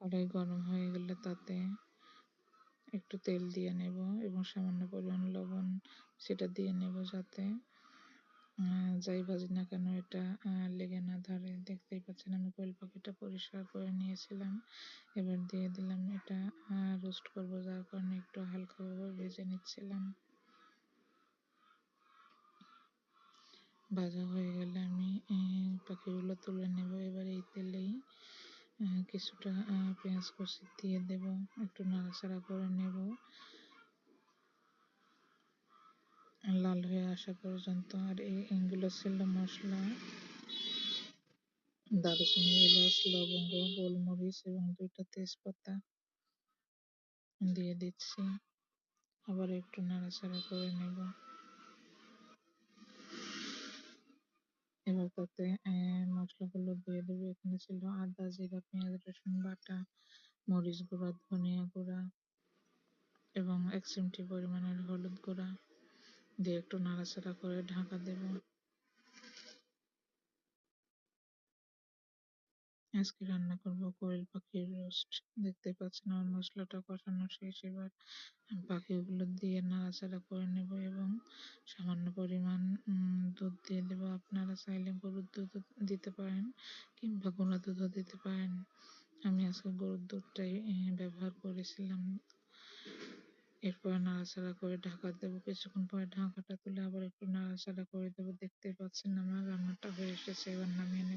কড়াই গরম হয়ে গেলে তাতে একটু তেল দিয়ে নেব এবং সামান্য পরিমাণ লবণ সেটা দিয়ে নেব, যাতে যাই ভাজি না কেন এটা লেগে না ধরে। দেখতেই পাচ্ছেন আমি কোয়েল পাখিটা পরিষ্কার করে নিয়েছিলাম। এবার দিয়ে দিলাম, এটা রোস্ট করব যার কারণে একটু হালকাভাবে ভেজে নিচ্ছিলাম। ভাজা হয়ে গেলে আমি পাখিগুলো তুলে নেব। এবার এই তেলেই কিছুটা পেঁয়াজ কুচি দিয়ে দেব, একটু নাড়াচাড়া করে নেব লাল হয়ে আসা পর্যন্ত। আর এইগুলো ছিল মশলা: দারুচিনি, এলাচ, লবঙ্গ, গোলমরিচ এবং 2টা তেজপাতা দিয়ে দিচ্ছি। আবার একটু নাড়াচাড়া করে নেব। এবার তাতে মশলাগুলো দিয়ে দেবো। এখানে ছিল আদা, জিরা, পেঁয়াজ, রসুন বাটা, মরিচ গুঁড়া, ধনিয়া গুঁড়া এবং 1 চিমটি পরিমাণের হলুদ গুঁড়া দিয়ে একটু নাড়াচাড়া করে ঢাকা দেব। আজকে রান্না করব কোয়েল পাখির রোস্ট। দেখতে পাচ্ছেন আমার মশলাটা কষানো শেষ। এবার পাখিগুলো দিয়ে নাড়াচাড়া করে নেব এবং সামান্য পরিমাণ দুধ দিয়ে দেবো। আপনারা চাইলে গরুর দুধ দিতে পারেন কিংবা গুঁড়া দুধও দিতে পারেন। আমি আজকে গরুর দুধটাই ব্যবহার করেছিলাম। এরপর নাড়াচাড়া করে ঢাকা দেবো। কিছুক্ষণ পরে ঢাকাটা তুলে আবার একটু নাড়াচাড়া করে দেবো। দেখতে পাচ্ছেন আমার রান্নাটা হয়ে এসেছে। এবার নামিয়ে নেব।